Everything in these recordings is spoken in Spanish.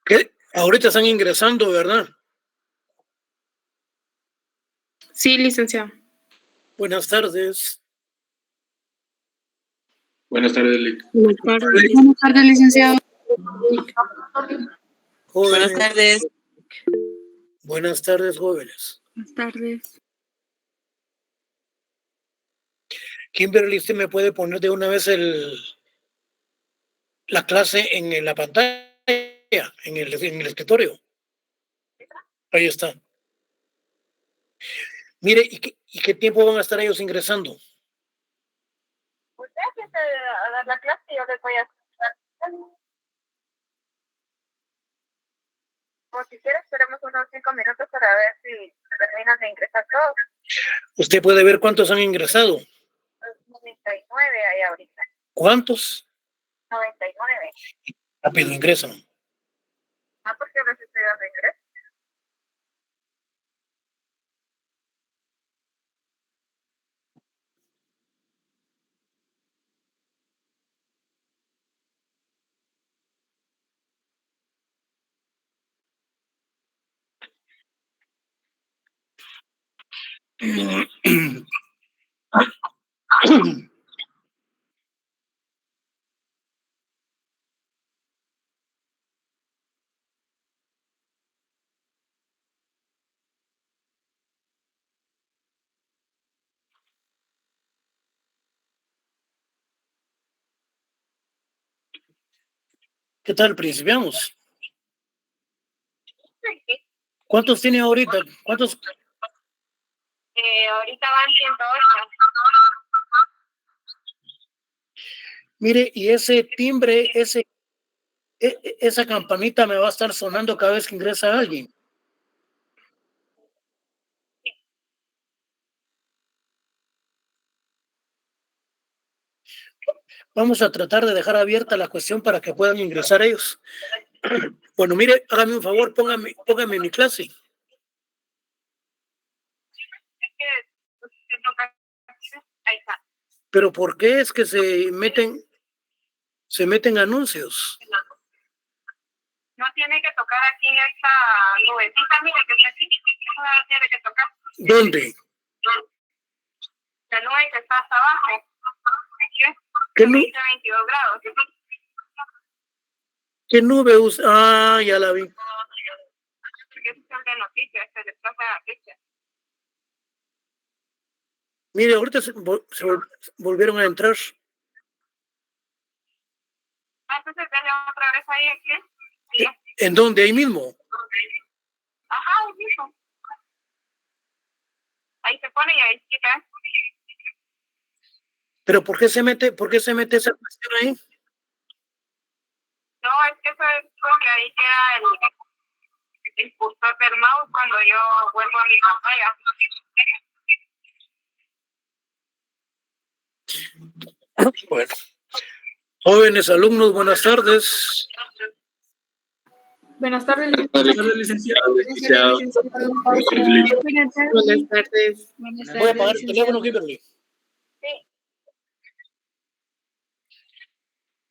¿Qué? Ahorita están ingresando, ¿verdad? Sí, licenciado. Buenas tardes. Buenas tardes, Lic. Buenas tardes, licenciado. Jóvenes. Buenas tardes. Buenas tardes, jóvenes. Buenas tardes. Kimberly, ¿usted me puede poner de una vez la clase en la pantalla, en el escritorio? Ahí está. Mire, ¿y qué tiempo van a estar ellos ingresando? Usted empieza a dar la clase y yo les voy a explicar. O si quiere, esperemos unos 5 minutos para ver si terminan de ingresar todos. ¿Usted puede ver cuántos han ingresado? 99 hay ahorita. ¿Cuántos? 99. Rápido ingresan. Porque les estoy dando ingreso. ¿Qué tal? Principiamos. Sí. ¿Cuántos tiene ahorita? ¿Cuántos? Ahorita van 108. Mire, y ese timbre, esa campanita me va a estar sonando cada vez que ingresa alguien. Vamos a tratar de dejar abierta la cuestión para que puedan ingresar ellos. Bueno, mire, hágame un favor, póngame en mi clase. Ahí está. Pero ¿por qué es que se meten anuncios? No tiene que tocar aquí esta nubecita, mire que está aquí. Eso no tiene que tocar. ¿Dónde? La nube que está hasta abajo. Aquí. ¿Qué nube? 22 grados. ¿Qué nube usa? Ah, ya la vi. Porque es el de noticias, se les pasa la fecha. Mire, ahorita se volvieron a entrar. Entonces denle otra vez ahí aquí. Sí. ¿En dónde? Ahí mismo. Ajá, ahí mismo. Ahí se pone y ahí quita. ¿Pero por qué se mete esa cuestión ahí? No, es que eso es porque ahí queda el cursor del mouse cuando yo vuelvo a mi pantalla. Bueno. Jóvenes alumnos, buenas tardes. Buenas tardes, licenciado. Buenas tardes. Voy a apagar el teléfono, Kimberly. Sí.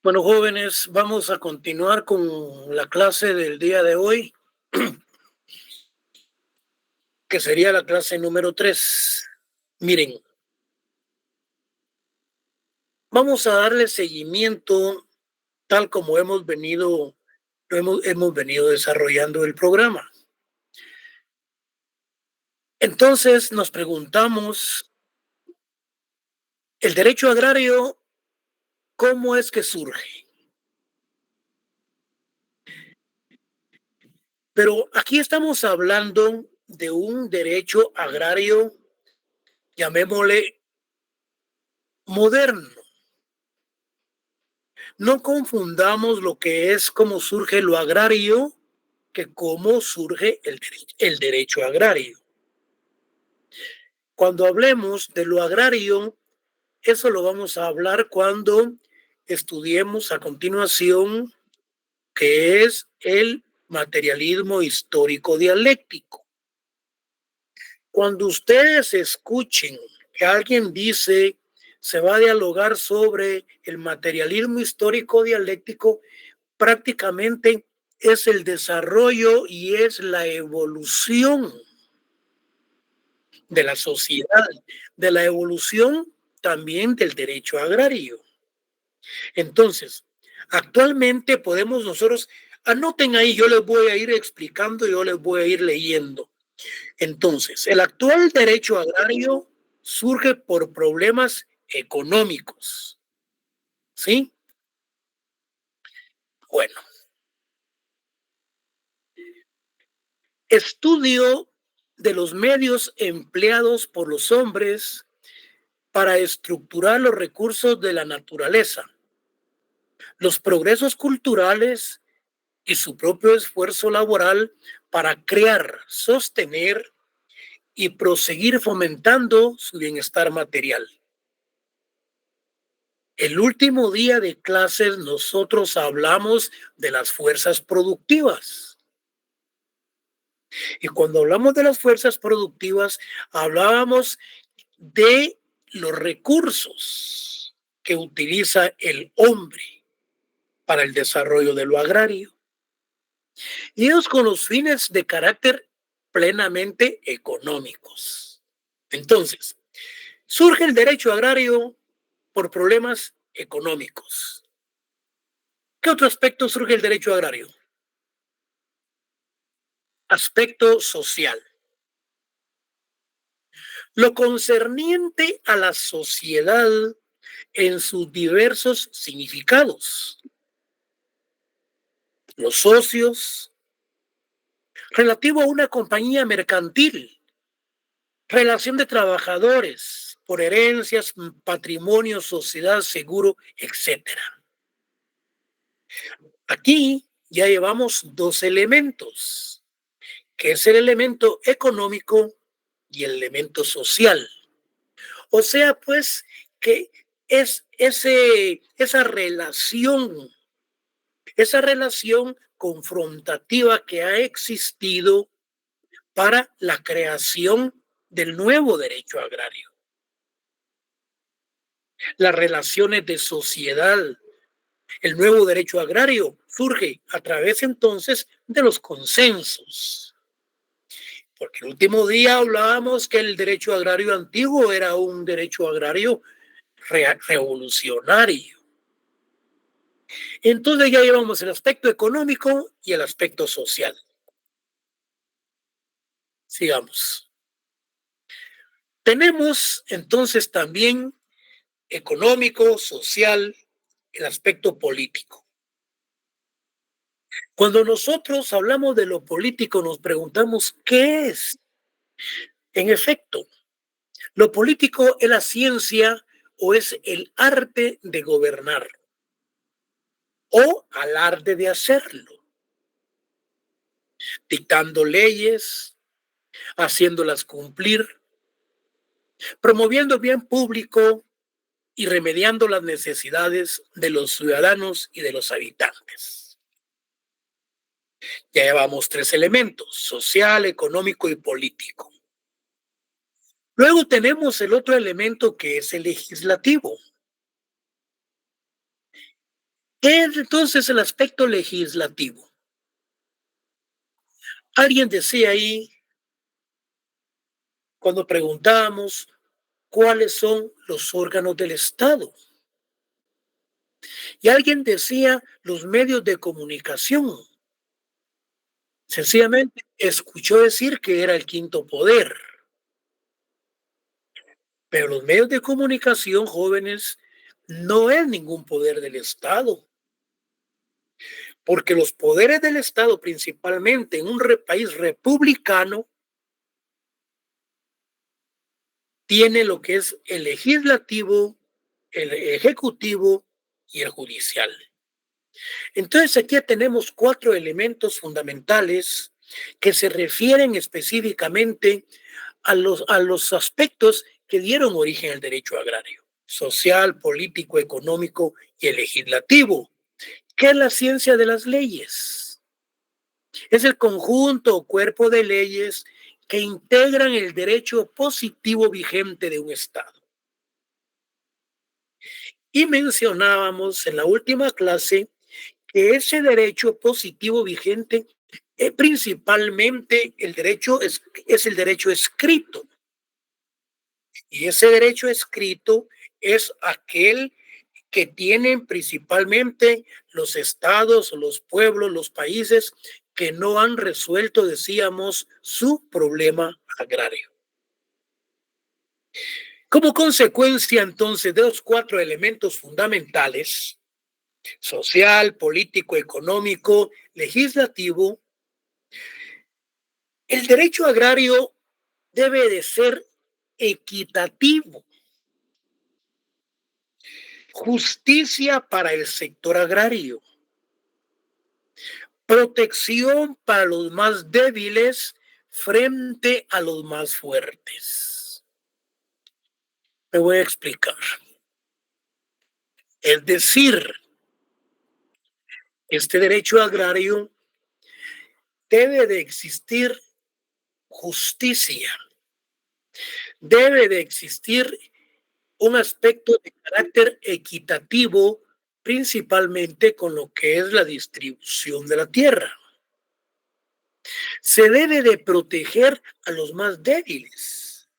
Bueno, jóvenes, vamos a continuar con la clase del día de hoy, que sería la clase número 3. Miren, vamos a darle seguimiento tal como hemos venido desarrollando el programa. Entonces nos preguntamos, ¿el derecho agrario cómo es que surge? Pero aquí estamos hablando de un derecho agrario, llamémosle moderno. No confundamos lo que es cómo surge lo agrario que cómo surge el derecho agrario. Cuando hablemos de lo agrario, eso lo vamos a hablar cuando estudiemos a continuación qué es el materialismo histórico dialéctico. Cuando ustedes escuchen que alguien dice se va a dialogar sobre el materialismo histórico dialéctico, prácticamente es el desarrollo y es la evolución de la sociedad, de la evolución también del derecho agrario. Entonces, actualmente podemos nosotros, anoten ahí, yo les voy a ir explicando, yo les voy a ir leyendo. Entonces, el actual derecho agrario surge por problemas económicos, ¿sí? Bueno, estudio de los medios empleados por los hombres para estructurar los recursos de la naturaleza, los progresos culturales y su propio esfuerzo laboral para crear, sostener y proseguir fomentando su bienestar material. El último día de clases nosotros hablamos de las fuerzas productivas. Y cuando hablamos de las fuerzas productivas, hablábamos de los recursos que utiliza el hombre para el desarrollo de lo agrario. Y ellos con los fines de carácter plenamente económicos. Entonces, surge el derecho agrario por problemas económicos. ¿Qué otro aspecto surge el derecho agrario? Aspecto social. Lo concerniente a la sociedad en sus diversos significados. Los socios, relativo a una compañía mercantil, relación de trabajadores por herencias, patrimonio, sociedad, seguro, etc. Aquí ya llevamos dos elementos, que es el elemento económico y el elemento social. O sea, pues, que es esa relación confrontativa que ha existido para la creación del nuevo derecho agrario. Las relaciones de sociedad, el nuevo derecho agrario surge a través entonces de los consensos. Porque el último día hablábamos que el derecho agrario antiguo era un derecho agrario revolucionario. Entonces ya llevamos el aspecto económico y el aspecto social. Sigamos. Tenemos entonces también económico, social, el aspecto político. Cuando nosotros hablamos de lo político, nos preguntamos ¿qué es? En efecto, lo político es la ciencia o es el arte de gobernar o alarde de hacerlo, dictando leyes, haciéndolas cumplir, promoviendo el bien público y remediando las necesidades de los ciudadanos y de los habitantes. Ya llevamos tres elementos: social, económico y político. Luego tenemos el otro elemento que es el legislativo. ¿Qué es entonces el aspecto legislativo? Alguien decía ahí, cuando preguntábamos cuáles son los órganos del Estado, y alguien decía los medios de comunicación. Sencillamente escuchó decir que era el quinto poder. Pero los medios de comunicación, jóvenes, no es ningún poder del Estado. Porque los poderes del Estado, principalmente en un país republicano, tiene lo que es el legislativo, el ejecutivo y el judicial. Entonces aquí tenemos cuatro elementos fundamentales que se refieren específicamente a los aspectos que dieron origen al derecho agrario: social, político, económico y el legislativo. ¿Qué es la ciencia de las leyes? Es el conjunto o cuerpo de leyes que integran el derecho positivo vigente de un Estado. Y mencionábamos en la última clase que ese derecho positivo vigente principalmente el derecho es el derecho escrito. Y ese derecho escrito es aquel que tienen principalmente los estados, los pueblos, los países que no han resuelto, decíamos, su problema agrario. Como consecuencia, entonces, de los 4 elementos fundamentales, social, político, económico, legislativo, el derecho agrario debe de ser equitativo. Justicia para el sector agrario. Protección para los más débiles frente a los más fuertes. Me voy a explicar. Es decir, este derecho agrario debe de existir justicia. Debe de existir un aspecto de carácter equitativo, principalmente con lo que es la distribución de la tierra. Se debe de proteger a los más débiles.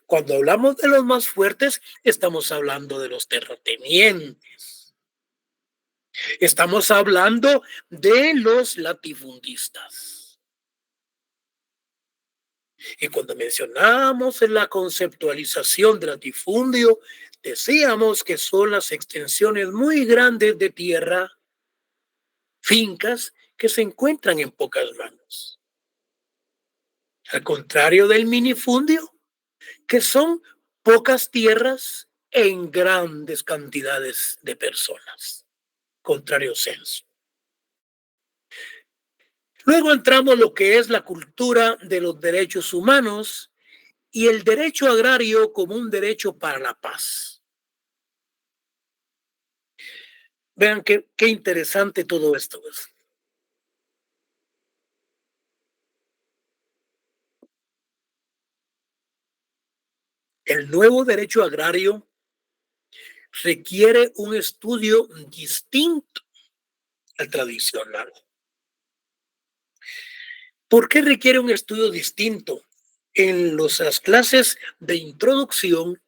Cuando hablamos de los más fuertes, estamos hablando de los terratenientes. Estamos hablando de los latifundistas. Y cuando mencionamos en la conceptualización del latifundio, decíamos que son las extensiones muy grandes de tierra, fincas, que se encuentran en pocas manos. Al contrario del minifundio, que son pocas tierras en grandes cantidades de personas. Contrario censo. Luego entramos lo que es la cultura de los derechos humanos y el derecho agrario como un derecho para la paz. Vean qué interesante todo esto es. El nuevo derecho agrario requiere un estudio distinto al tradicional. ¿Por qué requiere un estudio distinto? En las clases de introducción,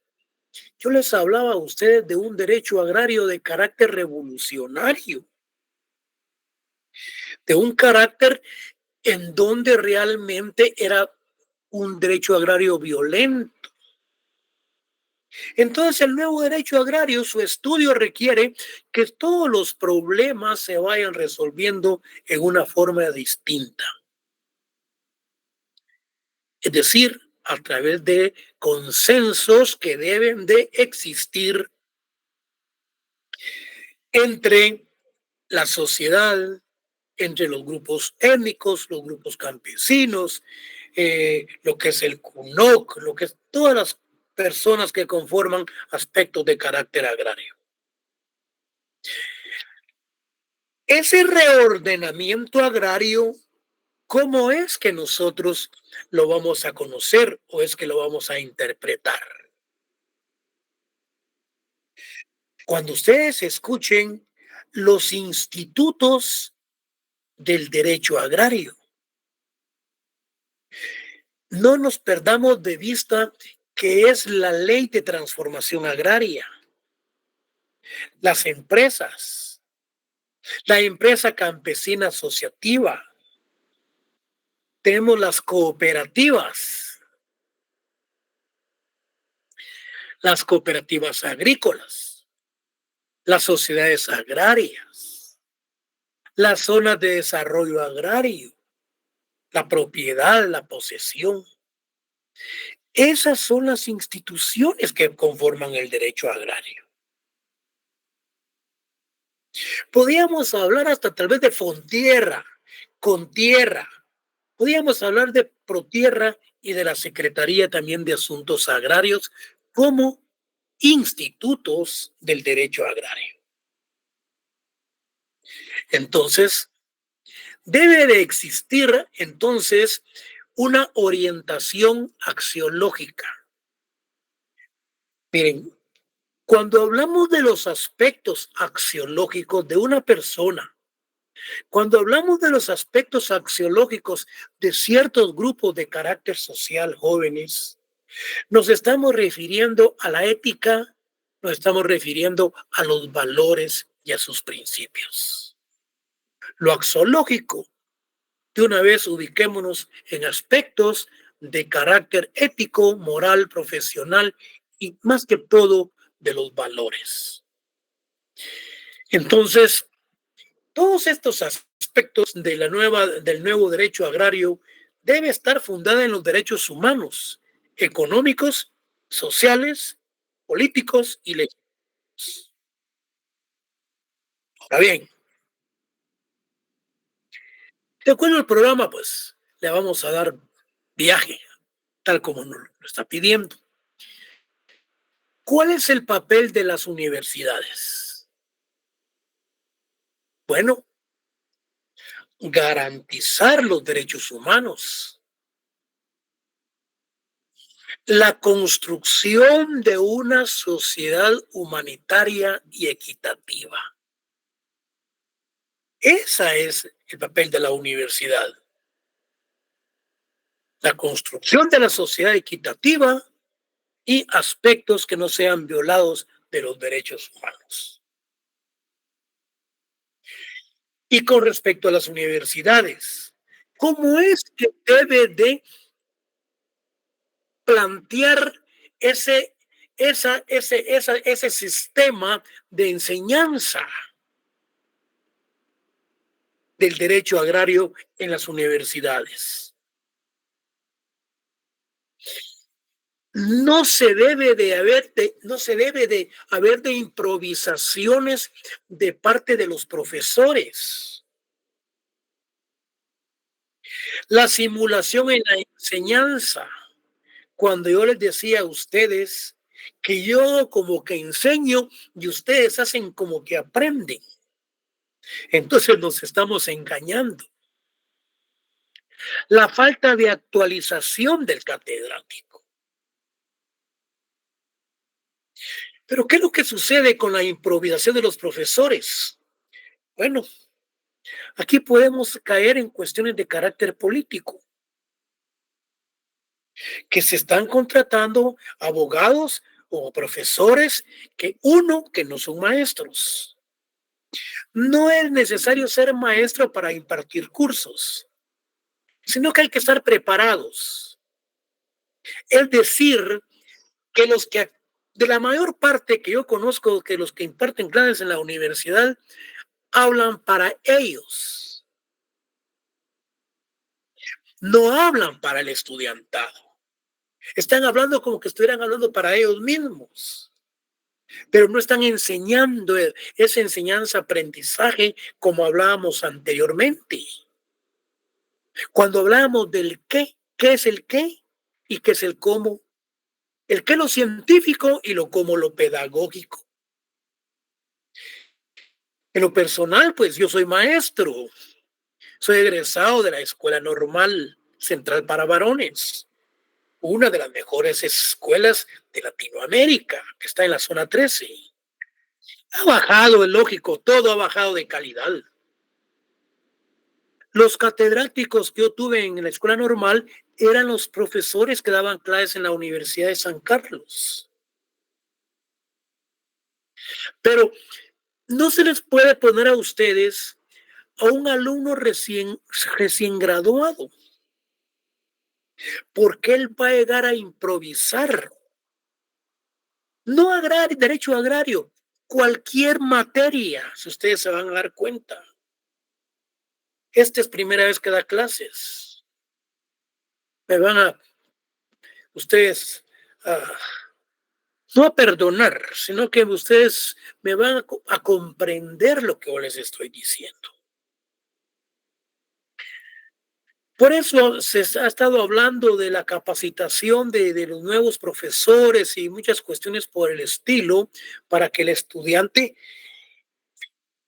yo les hablaba a ustedes de un derecho agrario de carácter revolucionario, de un carácter en donde realmente era un derecho agrario violento. Entonces, el nuevo derecho agrario, su estudio requiere que todos los problemas se vayan resolviendo en una forma distinta. Es decir, a través de consensos que deben de existir entre la sociedad, entre los grupos étnicos, los grupos campesinos, lo que es el CUNOC, lo que es todas las personas que conforman aspectos de carácter agrario. Ese reordenamiento agrario, ¿cómo es que nosotros lo vamos a conocer o es que lo vamos a interpretar? Cuando ustedes escuchen los institutos del derecho agrario, no nos perdamos de vista que es la ley de transformación agraria, las empresas, la empresa campesina asociativa, tenemos las cooperativas agrícolas, las sociedades agrarias, las zonas de desarrollo agrario, la propiedad, la posesión. Esas son las instituciones que conforman el derecho agrario. Podríamos hablar hasta tal vez de Fontierra, Contierra. Podríamos hablar de Protierra y de la Secretaría también de Asuntos Agrarios como institutos del derecho agrario. Entonces, debe de existir entonces una orientación axiológica. Miren, Cuando hablamos de los aspectos axiológicos de una persona, cuando hablamos de los aspectos axiológicos de ciertos grupos de carácter social jóvenes, nos estamos refiriendo a la ética, nos estamos refiriendo a los valores y a sus principios. Lo axiológico, de una vez ubiquémonos en aspectos de carácter ético, moral, profesional y más que todo de los valores. Entonces, todos estos aspectos de del nuevo derecho agrario debe estar fundada en los derechos humanos, económicos, sociales, políticos y legítimos. Ahora bien, de acuerdo al programa, pues le vamos a dar viaje, tal como nos lo está pidiendo. ¿Cuál es el papel de las universidades? Bueno, garantizar los derechos humanos, la construcción de una sociedad humanitaria y equitativa. Ese es el papel de la universidad. La construcción de la sociedad equitativa y aspectos que no sean violados de los derechos humanos. Y con respecto a las universidades, ¿cómo es que debe de plantear ese sistema de enseñanza del derecho agrario en las universidades? No se debe de haber de improvisaciones de parte de los profesores. La simulación en la enseñanza. Cuando yo les decía a ustedes que yo como que enseño y ustedes hacen como que aprenden, entonces nos estamos engañando. La falta de actualización del catedrático. Pero ¿qué es lo que sucede con la improvisación de los profesores? Bueno, aquí podemos caer en cuestiones de carácter político, que se están contratando abogados o profesores que no son maestros. No es necesario ser maestro para impartir cursos, sino que hay que estar preparados. Es decir, que de la mayor parte que yo conozco, que los que imparten clases en la universidad, hablan para ellos. No hablan para el estudiantado. Están hablando como que estuvieran hablando para ellos mismos. Pero no están enseñando esa enseñanza-aprendizaje como hablábamos anteriormente. Cuando hablamos del qué es el qué y qué es el cómo. El qué lo científico y lo cómo lo pedagógico. En lo personal, pues yo soy maestro. Soy egresado de la Escuela Normal Central para Varones. Una de las mejores escuelas de Latinoamérica, que está en la zona 13. Ha bajado, es lógico, todo ha bajado de calidad. Los catedráticos que yo tuve en la escuela normal eran los profesores que daban clases en la Universidad de San Carlos. Pero no se les puede poner a ustedes a un alumno recién graduado, porque él va a llegar a improvisar. No derecho agrario, cualquier materia, si ustedes se van a dar cuenta. Esta es primera vez que da clases. Me van ustedes no a perdonar, sino que ustedes me van a comprender lo que yo les estoy diciendo. Por eso se ha estado hablando de la capacitación de los nuevos profesores y muchas cuestiones por el estilo para que el estudiante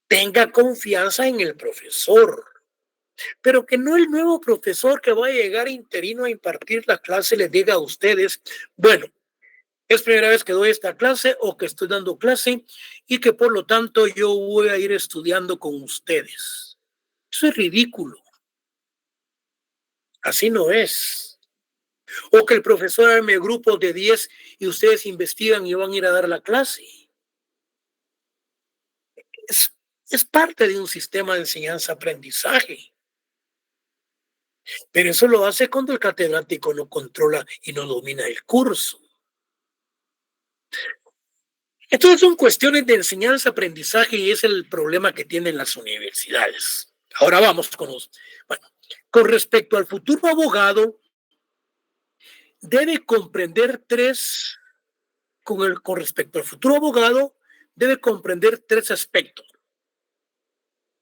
tenga confianza en el profesor. Pero que no el nuevo profesor que va a llegar interino a impartir la clase les diga a ustedes, bueno, es primera vez que doy esta clase o que estoy dando clase y que por lo tanto yo voy a ir estudiando con ustedes. Eso es ridículo. Así no es. O que el profesor arme grupos de 10 y ustedes investigan y van a ir a dar la clase. Es parte de un sistema de enseñanza-aprendizaje. Pero eso lo hace cuando el catedrático no controla y no domina el curso. Entonces son cuestiones de enseñanza-aprendizaje y es el problema que tienen las universidades. Ahora vamos con respecto al futuro abogado, debe comprender con respecto al futuro abogado, debe comprender 3 aspectos.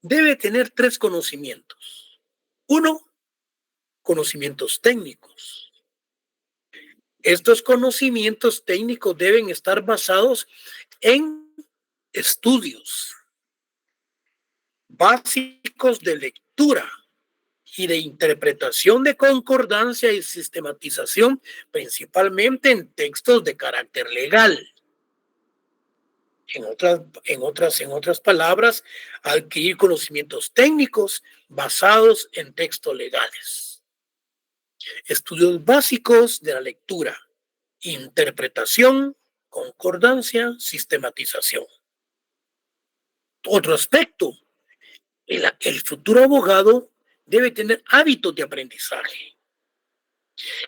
Debe tener 3 conocimientos. 1, conocimientos técnicos. Estos conocimientos técnicos deben estar basados en estudios básicos de lectura y de interpretación de concordancia y sistematización, principalmente en textos de carácter legal. En otras palabras, adquirir conocimientos técnicos basados en textos legales. Estudios básicos de la lectura, interpretación, concordancia, sistematización. Otro aspecto, el futuro abogado debe tener hábitos de aprendizaje.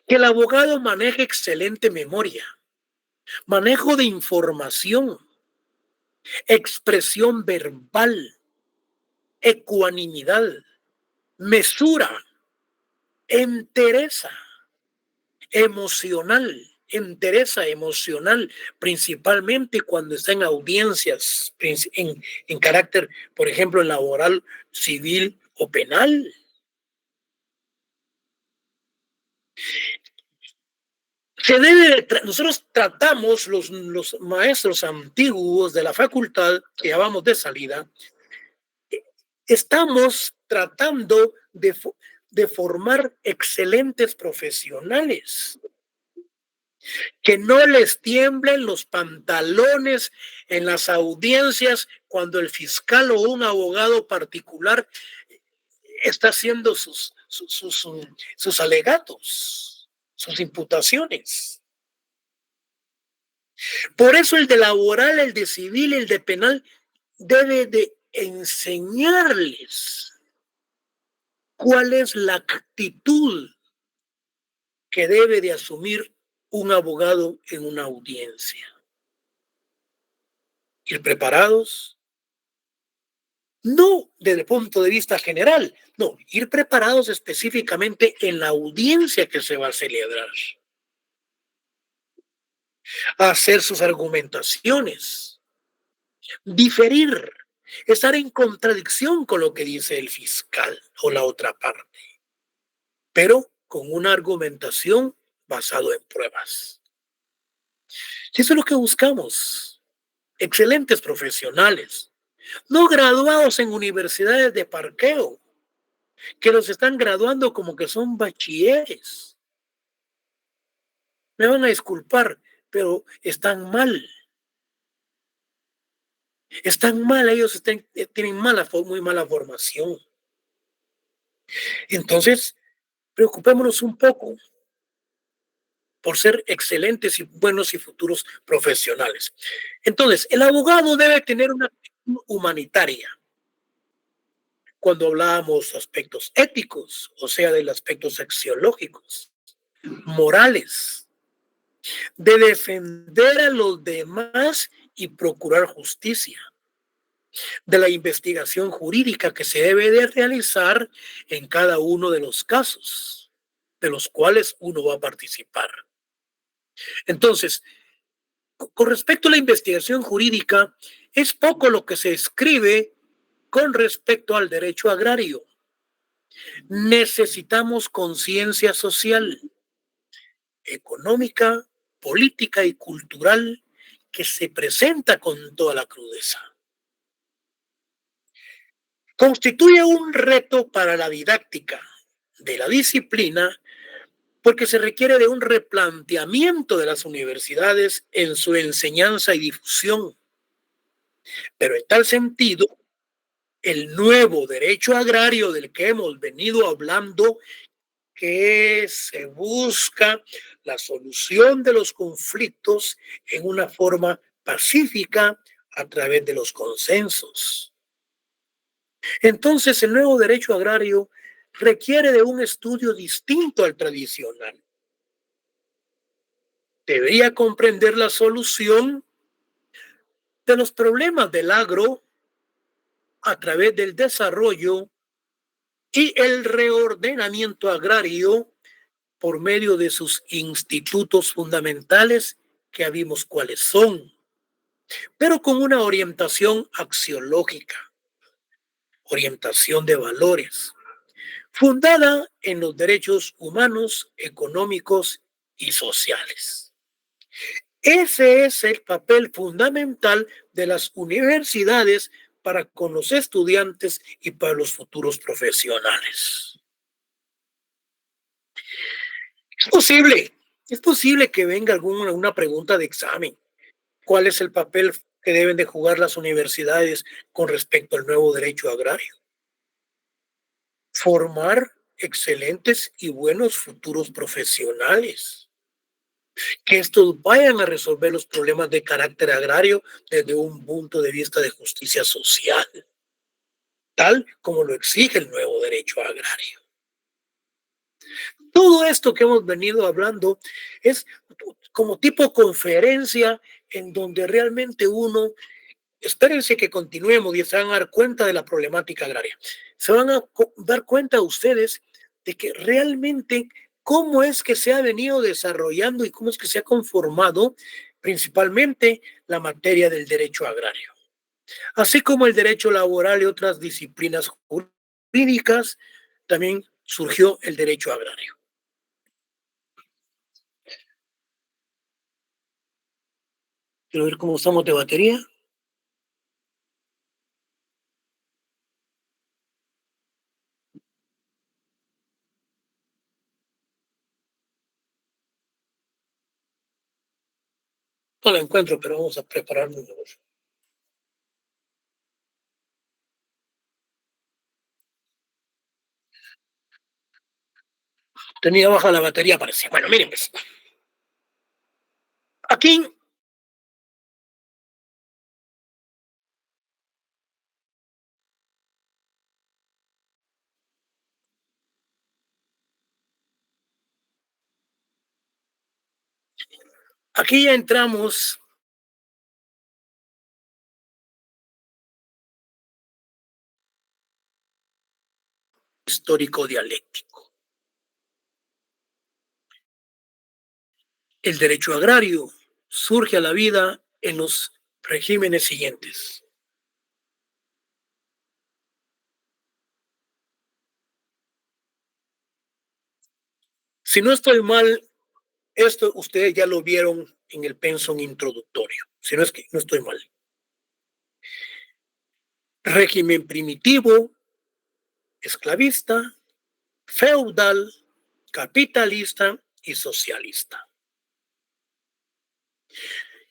Que el abogado maneje excelente memoria, manejo de información, expresión verbal, ecuanimidad, mesura, entereza emocional, principalmente cuando está en audiencias en carácter, por ejemplo, laboral, civil o penal. Nosotros tratamos, los maestros antiguos de la facultad, que ya vamos de salida, estamos tratando de formar excelentes profesionales, que no les tiemblen los pantalones en las audiencias cuando el fiscal o un abogado particular está haciendo sus alegatos, sus imputaciones. Por eso el de laboral, el de civil, el de penal debe de enseñarles cuál es la actitud que debe de asumir un abogado en una audiencia. Ir preparados, no desde el punto de vista general, no, ir preparados específicamente en la audiencia que se va a celebrar. Hacer sus argumentaciones, diferir, estar en contradicción con lo que dice el fiscal o la otra parte, pero con una argumentación basado en pruebas. Y eso es lo que buscamos. Excelentes profesionales, no graduados en universidades de parqueo, que los están graduando como que son bachilleres. Me van a disculpar, pero están mal. Están mal, ellos tienen muy mala formación. Entonces, preocupémonos un poco por ser excelentes y buenos y futuros profesionales. Entonces, el abogado debe tener una actitud humanitaria. Cuando hablábamos de aspectos éticos, o sea, de los aspectos axiológicos, morales, de defender a los demás y procurar justicia, de la investigación jurídica que se debe de realizar en cada uno de los casos de los cuales uno va a participar. Entonces, con respecto a la investigación jurídica, es poco lo que se escribe con respecto al derecho agrario. Necesitamos conciencia social, económica, política y cultural que se presenta con toda la crudeza. Constituye un reto para la didáctica de la disciplina porque se requiere de un replanteamiento de las universidades en su enseñanza y difusión. Pero en tal sentido, el nuevo derecho agrario del que hemos venido hablando, que se busca la solución de los conflictos en una forma pacífica a través de los consensos. Entonces, el nuevo derecho agrario requiere de un estudio distinto al tradicional. Debería comprender la solución de los problemas del agro a través del desarrollo y el reordenamiento agrario por medio de sus institutos fundamentales, que ya vimos cuáles son, pero con una orientación axiológica, orientación de valores, fundada en los derechos humanos, económicos y sociales. Ese es el papel fundamental de las universidades para con los estudiantes y para los futuros profesionales. Es posible que venga alguna pregunta de examen. ¿Cuál es el papel que deben de jugar las universidades con respecto al nuevo derecho agrario? Formar excelentes y buenos futuros profesionales, que estos vayan a resolver los problemas de carácter agrario desde un punto de vista de justicia social, tal como lo exige el nuevo derecho agrario. Todo esto que hemos venido hablando es como tipo conferencia en donde realmente uno, espérense que continuemos y se van a dar cuenta de la problemática agraria. Se van a dar cuenta ustedes de que realmente cómo es que se ha venido desarrollando y cómo es que se ha conformado principalmente la materia del derecho agrario, así como el derecho laboral y otras disciplinas jurídicas. También surgió el derecho agrario. Quiero ver cómo estamos de batería. No la encuentro, pero vamos a prepararnos. Tenía baja la batería, parece. Bueno, miren, pues. Aquí ya entramos histórico dialéctico. El derecho agrario surge a la vida en los regímenes siguientes. Si no estoy mal, esto ustedes ya lo vieron en el pensum introductorio, si no es que no estoy mal. Régimen primitivo, esclavista, feudal, capitalista y socialista.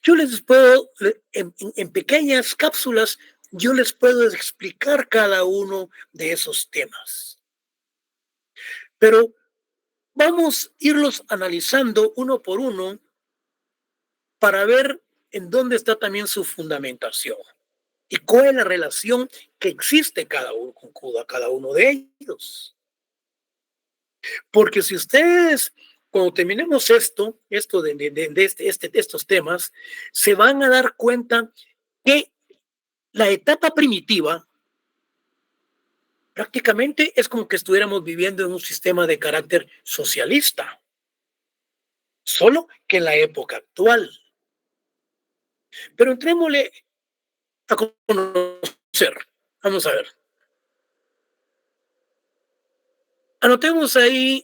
Yo les puedo, en pequeñas cápsulas, yo les puedo explicar cada uno de esos temas. Pero vamos a irlos analizando uno por uno para ver en dónde está también su fundamentación y cuál es la relación que existe cada uno con cada uno de ellos. Porque si ustedes, cuando terminemos de estos temas, se van a dar cuenta que la etapa primitiva prácticamente es como que estuviéramos viviendo en un sistema de carácter socialista, solo que en la época actual. Pero entrémosle a conocer. Vamos a ver. Anotemos ahí,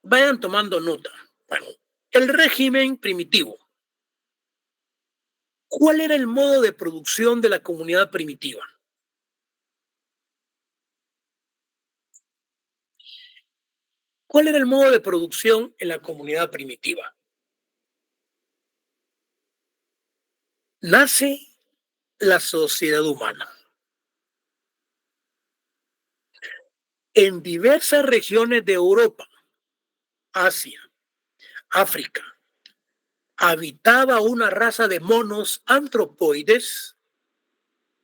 vayan tomando nota. Bueno, el régimen primitivo. ¿Cuál era el modo de producción de la comunidad primitiva? ¿Cuál era el modo de producción en la comunidad primitiva? Nace la sociedad humana. En diversas regiones de Europa, Asia, África, habitaba una raza de monos antropoides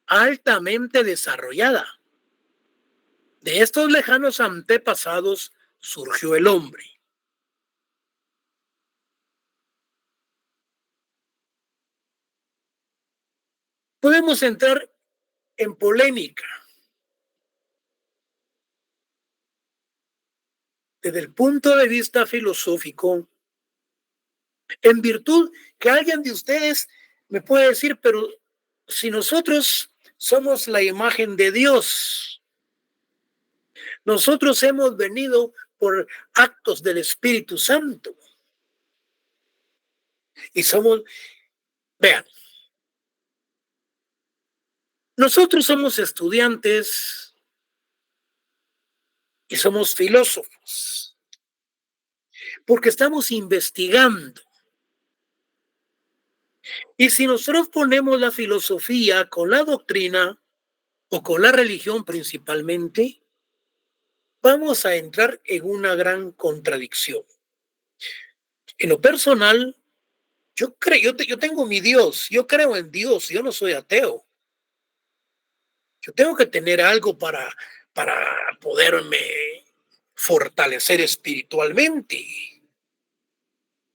altamente desarrollada. De estos lejanos antepasados surgió el hombre. Podemos entrar en polémica desde el punto de vista filosófico, en virtud que alguien de ustedes me puede decir, pero si nosotros somos la imagen de Dios, nosotros hemos venido por actos del Espíritu Santo y somos, vean, nosotros somos estudiantes y somos filósofos porque estamos investigando. Y si nosotros ponemos la filosofía con la doctrina o con la religión principalmente, vamos a entrar en una gran contradicción. En lo personal, yo tengo mi Dios, yo creo en Dios, yo no soy ateo. Yo tengo que tener algo para poderme fortalecer espiritualmente.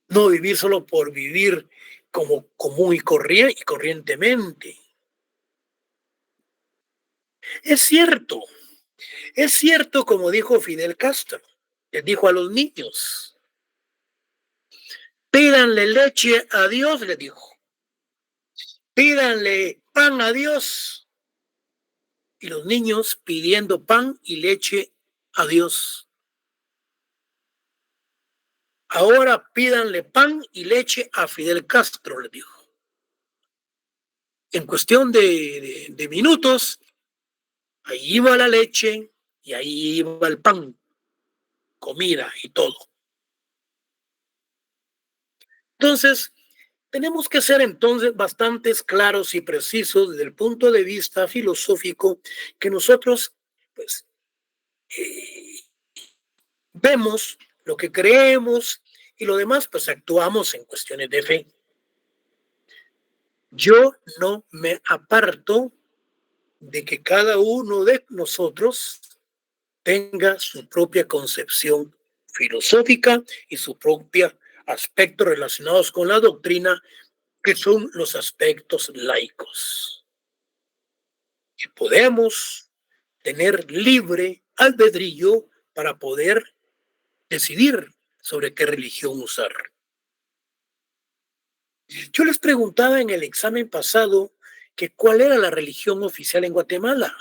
No vivir solo por vivir como común y corrientemente. Es cierto como dijo Fidel Castro, les dijo a los niños, pídanle leche a Dios, les dijo, pídanle pan a Dios. Y los niños pidiendo pan y leche a Dios. Ahora pídanle pan y leche a Fidel Castro, les dijo. En cuestión de minutos, ahí iba la leche y ahí iba el pan, comida y todo. Entonces, tenemos que ser entonces bastante claros y precisos desde el punto de vista filosófico que nosotros, pues, vemos lo que creemos y lo demás, pues actuamos en cuestiones de fe. Yo no me aparto de que cada uno de nosotros tenga su propia concepción filosófica y su propio aspecto relacionados con la doctrina, que son los aspectos laicos. Y podemos tener libre albedrío para poder decidir sobre qué religión usar. Yo les preguntaba en el examen pasado que cuál era la religión oficial en Guatemala.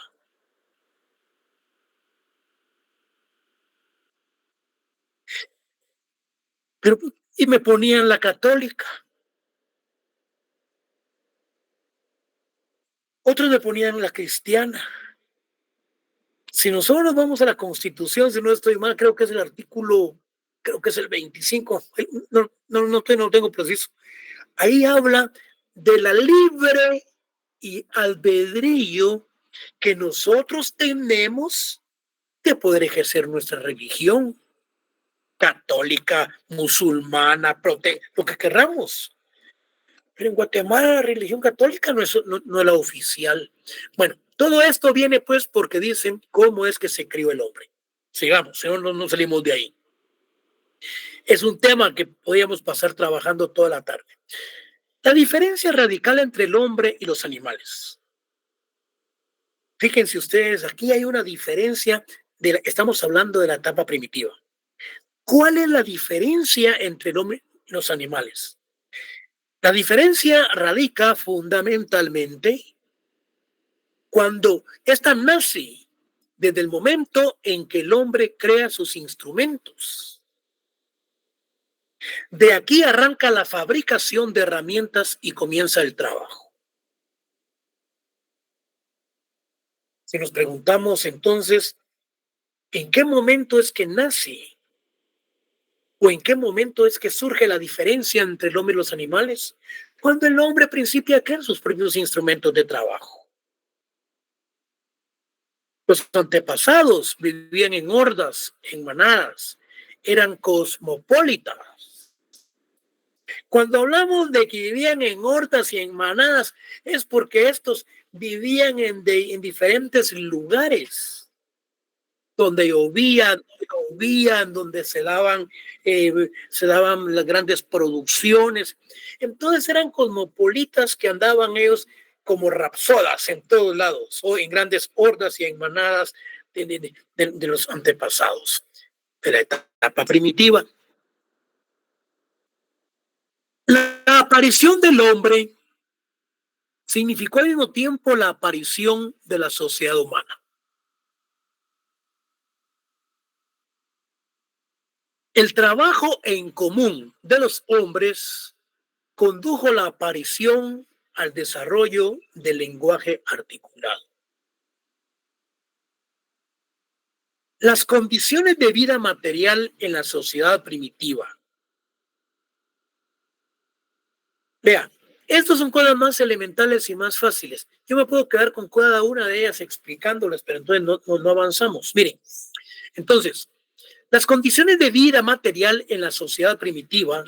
Y me ponían la católica. Otros me ponían la cristiana. Si nosotros nos vamos a la Constitución, si no estoy mal, creo que es el artículo, creo que es el 25, no tengo preciso. Ahí habla de la libre y albedrío que nosotros tenemos de poder ejercer nuestra religión católica, musulmana, lo que querramos. Pero en Guatemala la religión católica no es la oficial. Bueno, todo esto viene pues porque dicen cómo es que se crió el hombre. Sigamos, no salimos de ahí. Es un tema que podríamos pasar trabajando toda la tarde. La diferencia radical entre el hombre y los animales. Fíjense ustedes, aquí hay una diferencia, estamos hablando de la etapa primitiva. ¿Cuál es la diferencia entre el hombre y los animales? La diferencia radica fundamentalmente cuando esta nace desde el momento en que el hombre crea sus instrumentos. De aquí arranca la fabricación de herramientas y comienza el trabajo. Si nos preguntamos entonces, ¿en qué momento es que nace ¿O en qué momento es que surge la diferencia entre el hombre y los animales? Cuando el hombre principia a crear sus propios instrumentos de trabajo. Los antepasados vivían en hordas, en manadas, eran cosmopolitas. Cuando hablamos de que vivían en hordas y en manadas, es porque estos vivían en diferentes lugares, donde llovían, donde se daban las grandes producciones. Entonces eran cosmopolitas que andaban ellos como rapsodas en todos lados, o en grandes hordas y en manadas de los antepasados de la etapa primitiva. La aparición del hombre significó al mismo tiempo la aparición de la sociedad humana. El trabajo en común de los hombres condujo la aparición al desarrollo del lenguaje articulado. Las condiciones de vida material en la sociedad primitiva. Vean, estas son cosas más elementales y más fáciles. Yo me puedo quedar con cada una de ellas explicándolas, pero entonces no avanzamos. Miren, entonces, las condiciones de vida material en la sociedad primitiva.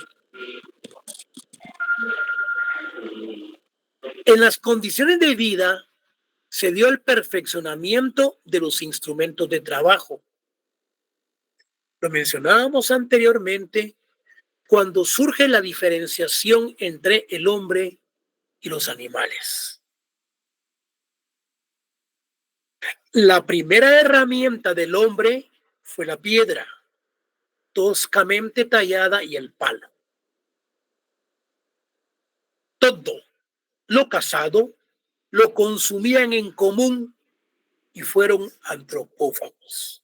En las condiciones de vida se dio el perfeccionamiento de los instrumentos de trabajo. Lo mencionábamos anteriormente cuando surge la diferenciación entre el hombre y los animales. La primera herramienta del hombre fue la piedra, toscamente tallada, y el palo. Todo lo cazado lo consumían en común y fueron antropófagos.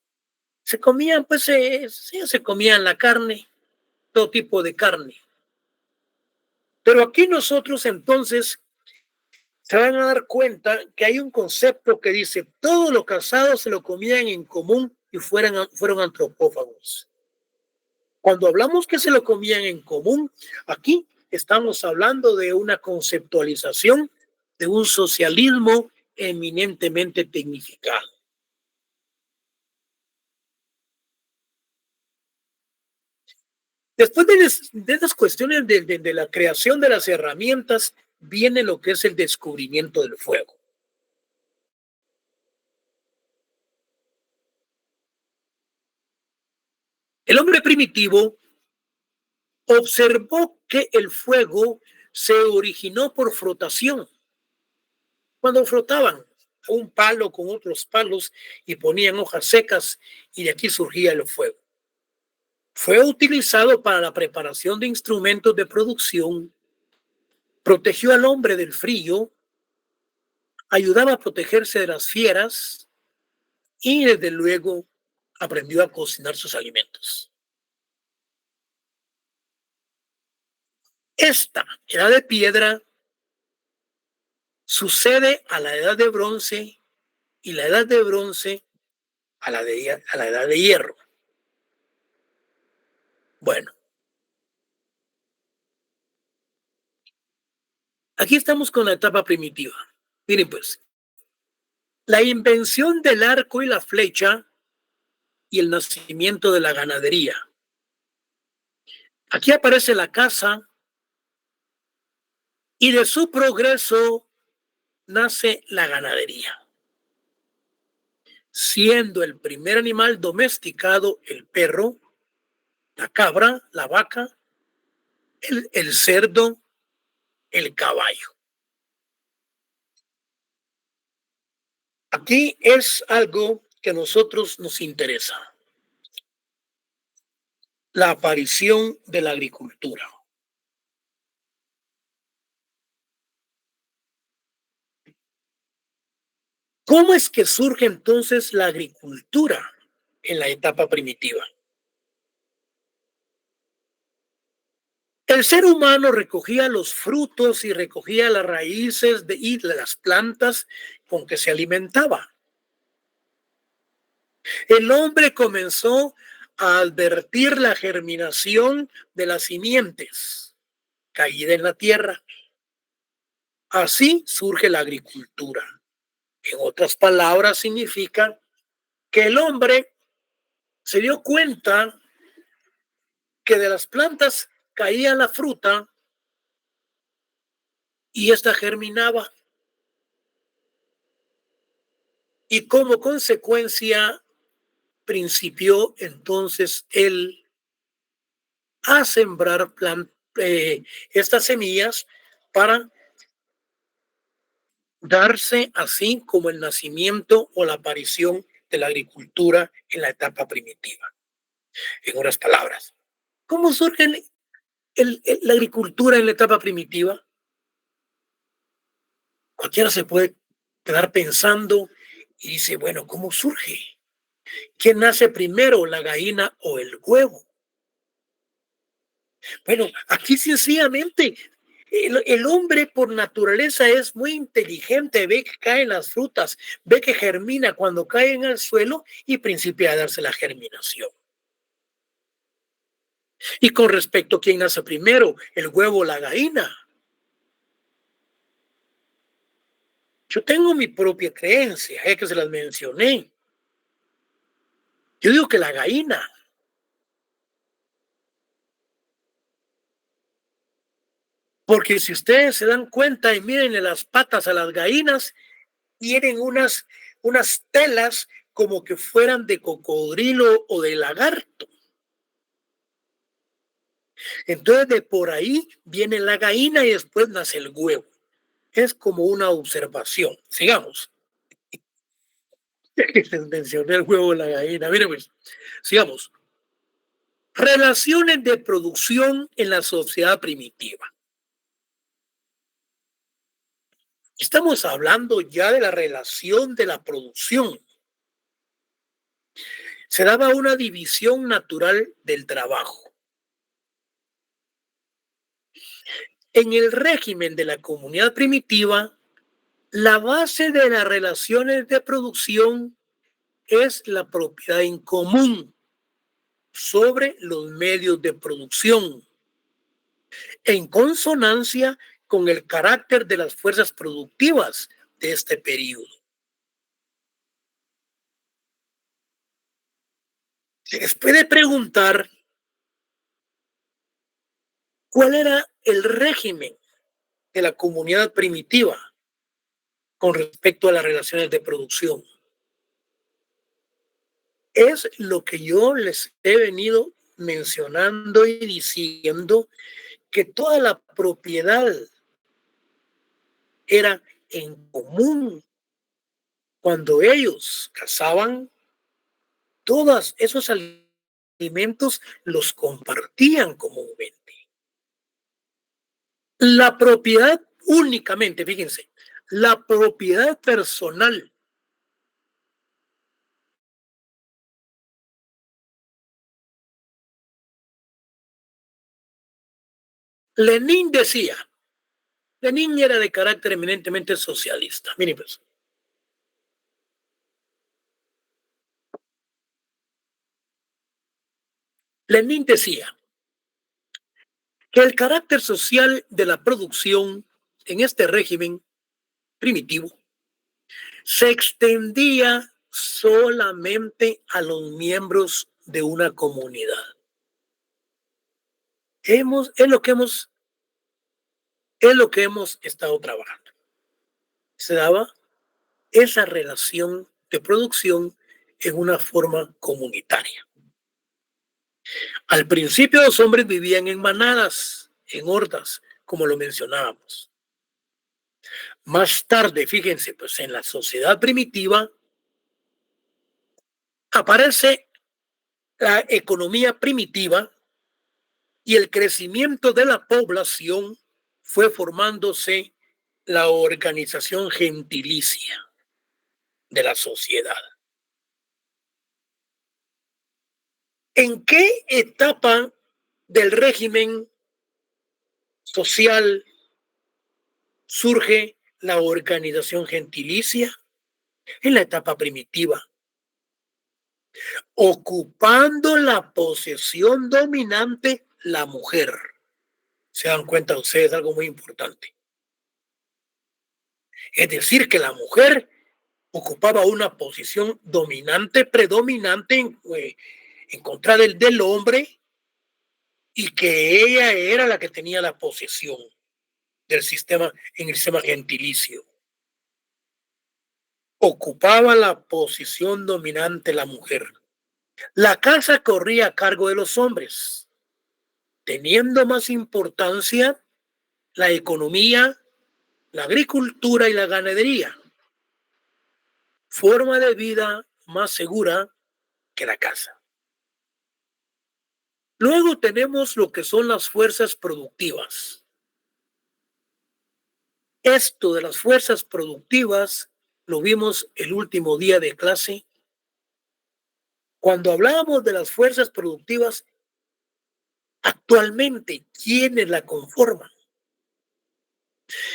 Se comían, pues, se comían la carne, todo tipo de carne. Pero aquí nosotros entonces se van a dar cuenta que hay un concepto que dice todo lo cazado se lo comían en común y fueron antropófagos. Cuando hablamos que se lo comían en común, aquí estamos hablando de una conceptualización de un socialismo eminentemente tecnificado. Después de las cuestiones de la creación de las herramientas, viene lo que es el descubrimiento del fuego. El hombre primitivo observó que el fuego se originó por frotación. Cuando frotaban un palo con otros palos y ponían hojas secas, y de aquí surgía el fuego. Fue utilizado para la preparación de instrumentos de producción, protegió al hombre del frío, ayudaba a protegerse de las fieras y desde luego aprendió a cocinar sus alimentos. Esta edad de piedra sucede a la edad de bronce y la edad de bronce a la edad de hierro. Bueno, aquí estamos con la etapa primitiva. Miren pues, la invención del arco y la flecha y el nacimiento de la ganadería. Aquí aparece la caza y de su progreso nace la ganadería, siendo el primer animal domesticado el perro, la cabra, la vaca, el cerdo, el caballo. Aquí es algo que a nosotros nos interesa: la aparición de la agricultura. ¿Cómo es que surge entonces la agricultura en la etapa primitiva? El ser humano recogía los frutos y recogía las raíces y las plantas con que se alimentaba. El hombre comenzó a advertir la germinación de las simientes caída en la tierra. Así surge la agricultura. En otras palabras, significa que el hombre se dio cuenta que de las plantas caía la fruta y esta germinaba. Y como consecuencia principió entonces él a sembrar estas semillas para darse así como el nacimiento o la aparición de la agricultura en la etapa primitiva. En otras palabras, ¿cómo surge la agricultura en la etapa primitiva? Cualquiera se puede quedar pensando y dice, bueno, ¿cómo surge? ¿Quién nace primero, la gallina o el huevo? Bueno, aquí sencillamente el hombre por naturaleza es muy inteligente, ve que caen las frutas, ve que germina cuando cae en el suelo y principia a darse la germinación. Y con respecto a quién nace primero, el huevo o la gallina. Yo tengo mi propia creencia, que se las mencioné. Yo digo que la gallina. Porque si ustedes se dan cuenta y miren las patas a las gallinas, tienen unas telas como que fueran de cocodrilo o de lagarto. Entonces de por ahí viene la gallina y después nace el huevo. Es como una observación. Sigamos. Les mencioné el huevo y la gallina. Miren pues, sigamos. Relaciones de producción en la sociedad primitiva. Estamos hablando ya de la relación de la producción. Se daba una división natural del trabajo. En el régimen de la comunidad primitiva, la base de las relaciones de producción es la propiedad en común sobre los medios de producción, en consonancia con el carácter de las fuerzas productivas de este periodo. Se les puede preguntar cuál era el régimen de la comunidad primitiva con respecto a las relaciones de producción. Es lo que yo les he venido mencionando y diciendo, que toda la propiedad era en común. Cuando ellos cazaban, todos esos alimentos los compartían comúnmente. La propiedad únicamente, fíjense, la propiedad personal Lenin era de carácter eminentemente socialista. Miren pues. Lenin decía que el carácter social de la producción en este régimen primitivo se extendía solamente a los miembros de una comunidad. Es lo que hemos estado trabajando. Se daba esa relación de producción en una forma comunitaria. Al principio los hombres vivían en manadas, en hordas, como lo mencionábamos. Más tarde, fíjense, pues en la sociedad primitiva aparece la economía primitiva y el crecimiento de la población fue formándose la organización gentilicia de la sociedad. ¿En qué etapa del régimen social surge la organización gentilicia? En la etapa primitiva. ocupando la posesión dominante la mujer. Se dan cuenta ustedes, algo muy importante. Es decir, que la mujer ocupaba una posición dominante, predominante en contra del hombre, y que ella era la que tenía la posesión del sistema, en el sistema gentilicio. Ocupaba la posición dominante la mujer. La casa corría a cargo de los hombres, teniendo más importancia la economía, la agricultura y la ganadería. Forma de vida más segura que la casa. Luego tenemos lo que son las fuerzas productivas. Esto de las fuerzas productivas lo vimos el último día de clase. Cuando hablábamos de las fuerzas productivas, actualmente, ¿quiénes la conforman?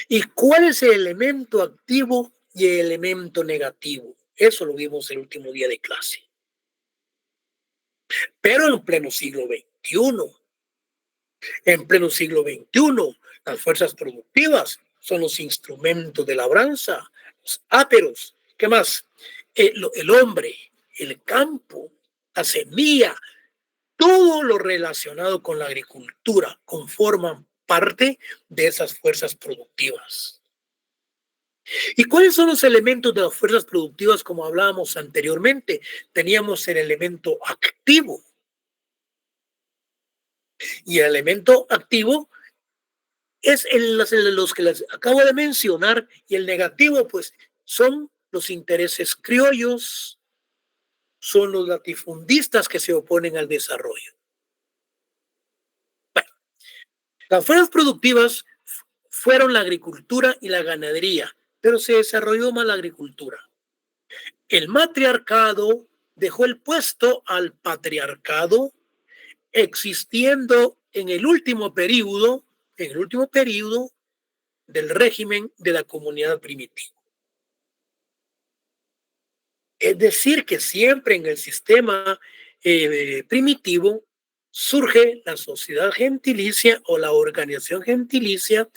¿Y cuál es el elemento activo y el elemento negativo? Eso lo vimos el último día de clase. Pero en pleno siglo XXI, las fuerzas productivas son los instrumentos de labranza, los áperos, ¿qué más? El hombre, el campo, la semilla, todo lo relacionado con la agricultura conforman parte de esas fuerzas productivas. ¿Y cuáles son los elementos de las fuerzas productivas? Como hablábamos anteriormente, teníamos el elemento activo. Y el elemento activo es los que les acabo de mencionar, y el negativo, pues, son los intereses criollos, son los latifundistas que se oponen al desarrollo. Bueno, las fuerzas productivas fueron la agricultura y la ganadería, pero se desarrolló más la agricultura. El matriarcado dejó el puesto al patriarcado, existiendo en el último periodo del régimen de la comunidad primitiva. Es decir, que siempre en el sistema primitivo surge la sociedad gentilicia o la organización gentilicia,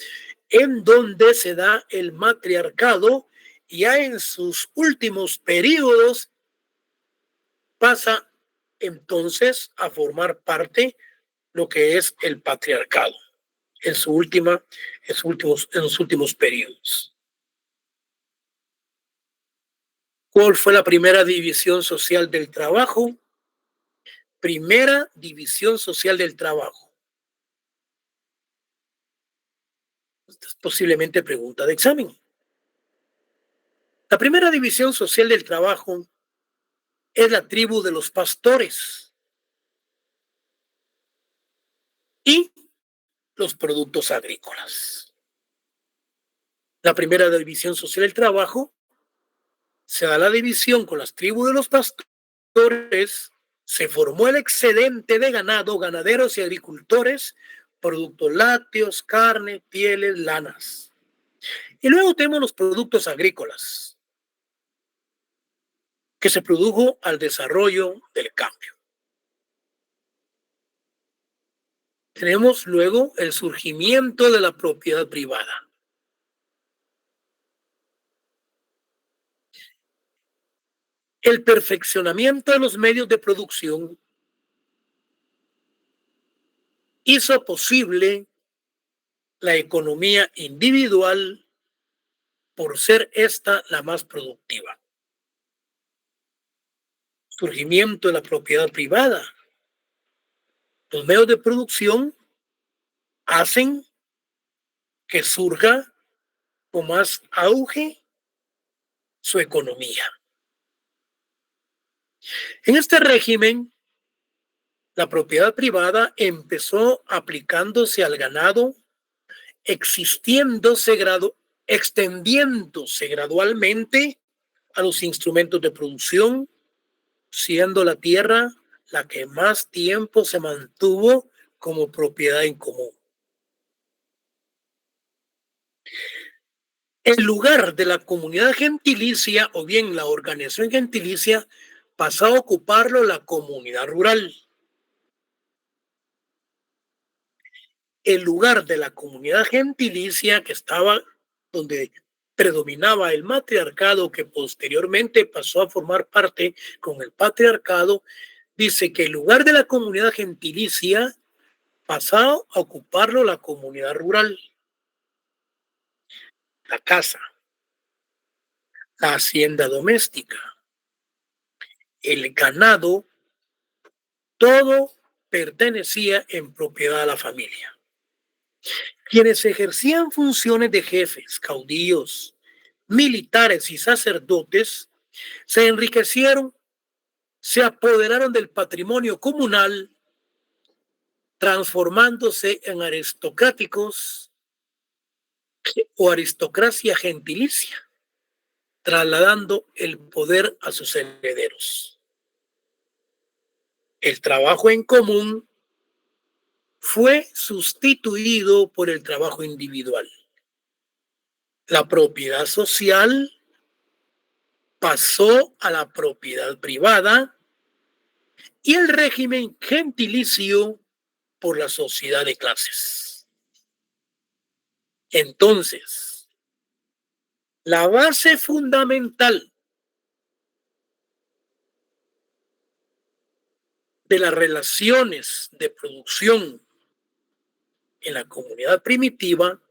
en donde se da el matriarcado, y ya en sus últimos periodos pasa entonces a formar parte lo que es el patriarcado en los últimos periodos. ¿Cuál fue la primera división social del trabajo? Primera división social del trabajo. Esta es posiblemente pregunta de examen. La primera división social del trabajo es la tribu de los pastores y los productos agrícolas. La primera división social del trabajo se da la división con las tribus de los pastores, se formó el excedente de ganado, ganaderos y agricultores, productos lácteos, carne, pieles, lanas. Y luego tenemos los productos agrícolas, que se produjo al desarrollo del cambio. Tenemos luego el surgimiento de la propiedad privada. El perfeccionamiento de los medios de producción hizo posible la economía individual por ser esta la más productiva. Surgimiento de la propiedad privada. Los medios de producción hacen que surja con más auge su economía. En este régimen, la propiedad privada empezó aplicándose al ganado, extendiéndose gradualmente a los instrumentos de producción, siendo la tierra la que más tiempo se mantuvo como propiedad en común. El lugar de la comunidad gentilicia, o bien la organización gentilicia, pasó a ocuparlo la comunidad rural. El lugar de la comunidad gentilicia que estaba donde predominaba el matriarcado, que posteriormente pasó a formar parte con el patriarcado, dice que el lugar de la comunidad gentilicia pasó a ocuparlo la comunidad rural. La casa, la hacienda doméstica, el ganado, todo pertenecía en propiedad a la familia. Quienes ejercían funciones de jefes, caudillos, militares y sacerdotes se enriquecieron, se apoderaron del patrimonio comunal, transformándose en aristocráticos o aristocracia gentilicia, trasladando el poder a sus herederos. El trabajo en común fue sustituido por el trabajo individual. La propiedad social pasó a la propiedad privada y el régimen gentilicio por la sociedad de clases. Entonces, la base fundamental de las relaciones de producción en la comunidad primitiva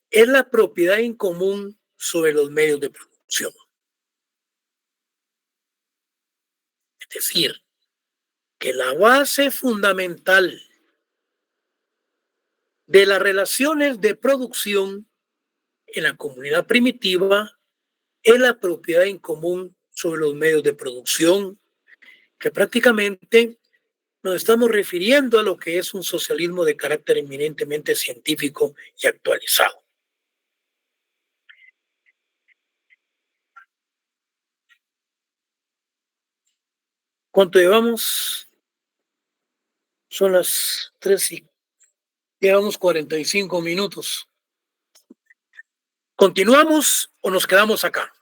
es la propiedad en común sobre los medios de producción. Es decir, que la base fundamental de las relaciones de producción en la comunidad primitiva es la propiedad en común sobre los medios de producción, que prácticamente nos estamos refiriendo a lo que es un socialismo de carácter eminentemente científico y actualizado. ¿Cuánto llevamos? Son las 3 y llevamos 45 minutos. ¿Continuamos o nos quedamos acá?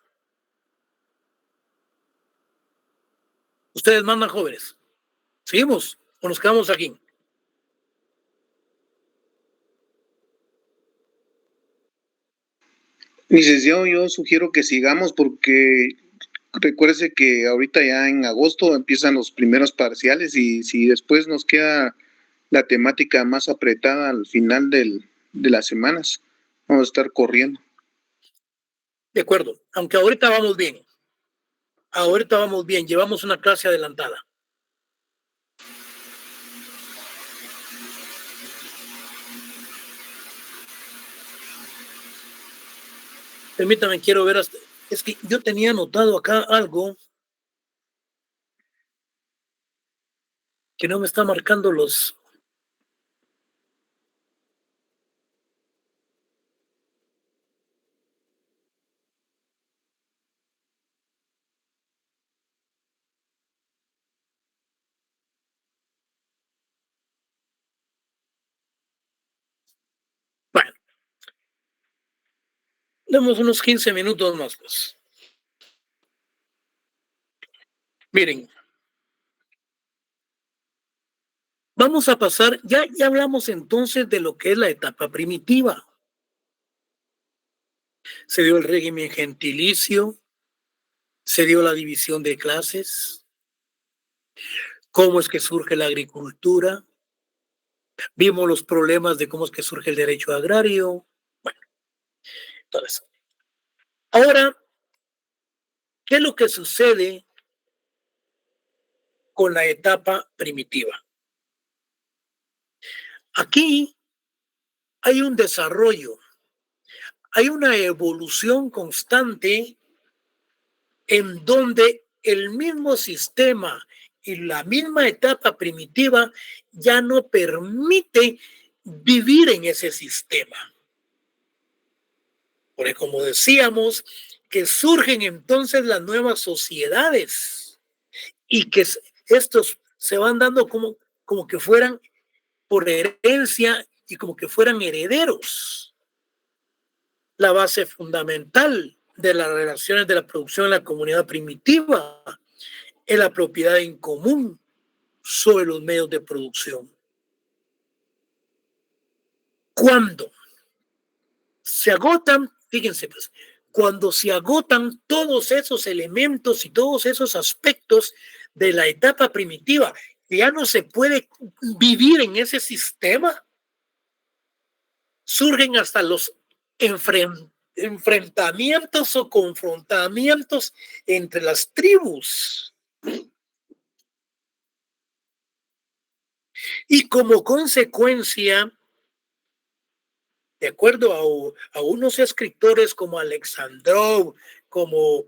Ustedes mandan, jóvenes. ¿Seguimos o nos quedamos aquí? Licenciado, yo sugiero que sigamos porque recuérdese que ahorita ya en agosto empiezan los primeros parciales y si después nos queda la temática más apretada al final de las semanas, vamos a estar corriendo. De acuerdo, aunque ahorita vamos bien. Ahorita vamos bien, llevamos una clase adelantada. Permítame, quiero ver hasta... Es que yo tenía anotado acá algo que no me está marcando los... Bueno, demos unos 15 minutos más, pues. Miren, vamos a pasar, ya hablamos entonces de lo que es la etapa primitiva. Se dio el régimen gentilicio, se dio la división de clases, cómo es que surge la agricultura, vimos los problemas de cómo es que surge el derecho agrario, bueno, todo eso. Ahora, ¿qué es lo que sucede con la etapa primitiva? Aquí hay un desarrollo, hay una evolución constante en donde el mismo sistema y la misma etapa primitiva ya no permite vivir en ese sistema. Porque como decíamos, que surgen entonces las nuevas sociedades y que estos se van dando como que fueran por herencia y como que fueran herederos. La base fundamental de las relaciones de la producción en la comunidad primitiva en la propiedad en común sobre los medios de producción. Cuando se agotan, fíjense pues, cuando se agotan todos esos elementos y todos esos aspectos de la etapa primitiva, ya no se puede vivir en ese sistema, surgen hasta los enfrentamientos o confrontamientos entre las tribus. Y como consecuencia, de acuerdo a unos escritores como Alexandrov, como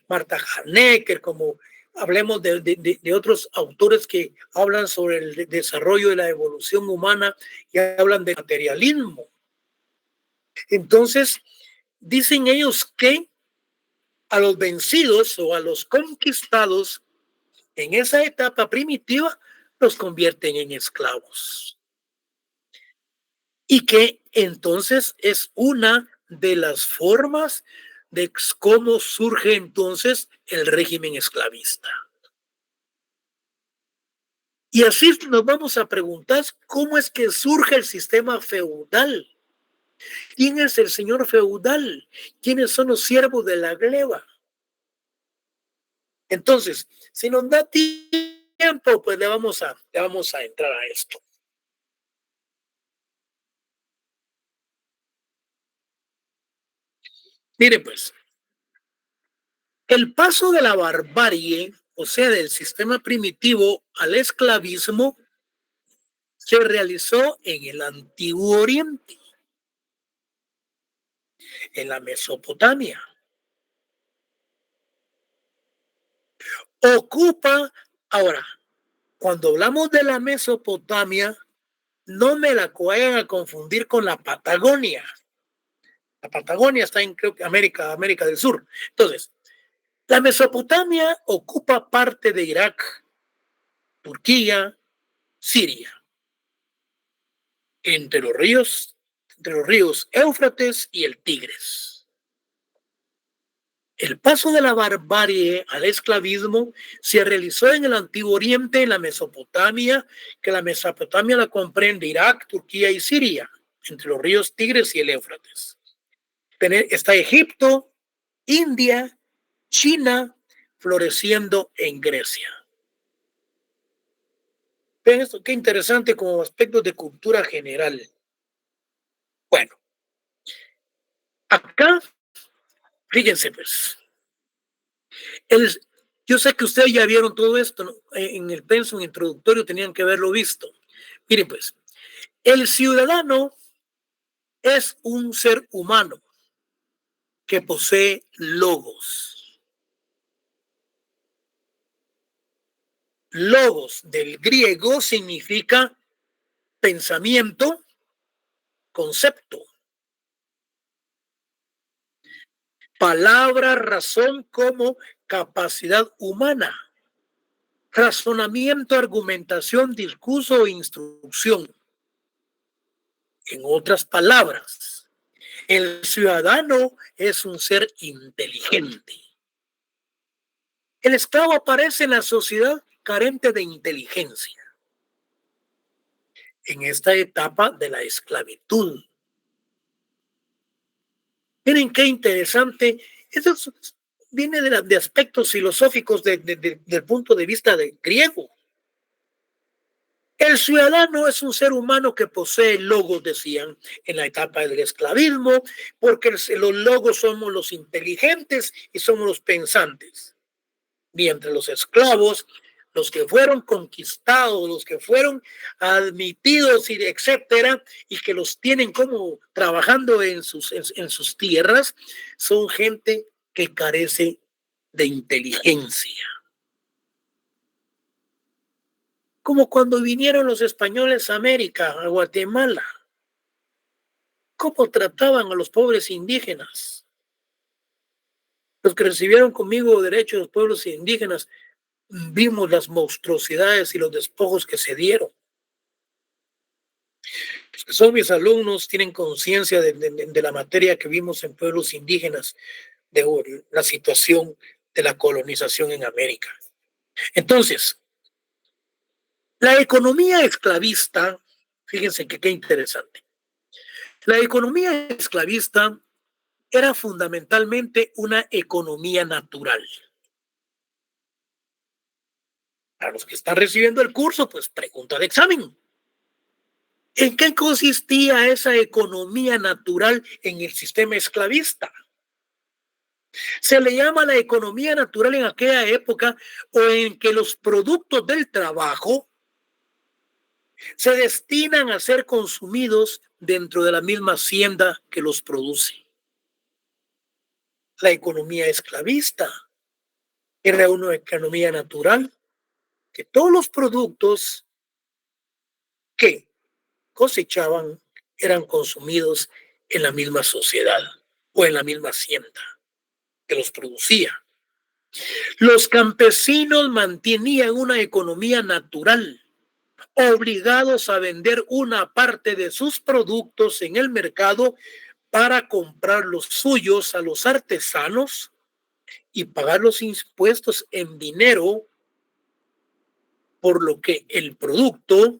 Marta Hanecker, como hablemos de otros autores que hablan sobre el desarrollo de la evolución humana y hablan de materialismo. Entonces, dicen ellos que a los vencidos o a los conquistados en esa etapa primitiva los convierten en esclavos. Y que entonces es una de las formas de cómo surge entonces el régimen esclavista. Y así nos vamos a preguntar cómo es que surge el sistema feudal. ¿Quién es el señor feudal? ¿Quiénes son los siervos de la gleba? Entonces, si nos da tiempo, pues le vamos a entrar a esto. Mire pues, el paso de la barbarie, o sea, del sistema primitivo al esclavismo, se realizó en el Antiguo Oriente, en la Mesopotamia. Ocupa, ahora, cuando hablamos de la Mesopotamia, no me la vayan a confundir con la Patagonia. La Patagonia está en, creo que, América del Sur. Entonces, la Mesopotamia ocupa parte de Irak, Turquía, Siria, entre los ríos Éufrates y el Tigris. El paso de la barbarie al esclavismo se realizó en el Antiguo Oriente, en la Mesopotamia, que la Mesopotamia la comprende Irak, Turquía y Siria, entre los ríos Tigris y el Éufrates. Está Egipto, India, China, floreciendo en Grecia. Ven esto, qué interesante como aspectos de cultura general. Bueno, acá, fíjense pues, yo sé que ustedes ya vieron todo esto, ¿no? En el pensum introductorio tenían que haberlo visto. Miren pues, el ciudadano es un ser humano que posee logos. Logos del griego significa pensamiento, concepto. Palabra, razón como capacidad humana. Razonamiento, argumentación, discurso e instrucción. En otras palabras, el ciudadano es un ser inteligente. El esclavo aparece en la sociedad carente de inteligencia. En esta etapa de la esclavitud. Miren qué interesante. Eso viene de aspectos filosóficos del punto de vista del griego. El ciudadano es un ser humano que posee logos, decían, en la etapa del esclavismo, porque los logos somos los inteligentes y somos los pensantes. Mientras los esclavos, los que fueron conquistados, los que fueron admitidos, y etcétera, y que los tienen como trabajando en sus tierras, son gente que carece de inteligencia. Como cuando vinieron los españoles a América, a Guatemala. ¿Cómo trataban a los pobres indígenas? Los que recibieron conmigo derechos de los pueblos indígenas, vimos las monstruosidades y los despojos que se dieron. Los que son mis alumnos tienen conciencia de la materia que vimos en pueblos indígenas, de la situación de la colonización en América. Entonces, la economía esclavista, fíjense que qué interesante. La economía esclavista era fundamentalmente una economía natural. Para los que están recibiendo el curso, pues pregunta de examen. ¿En qué consistía esa economía natural en el sistema esclavista? Se le llama la economía natural en aquella época o en que los productos del trabajo se destinan a ser consumidos dentro de la misma hacienda que los produce. La economía esclavista era una economía natural que todos los productos que cosechaban eran consumidos en la misma sociedad o en la misma hacienda que los producía. Los campesinos mantenían una economía natural, obligados a vender una parte de sus productos en el mercado para comprar los suyos a los artesanos y pagar los impuestos en dinero, por lo que el producto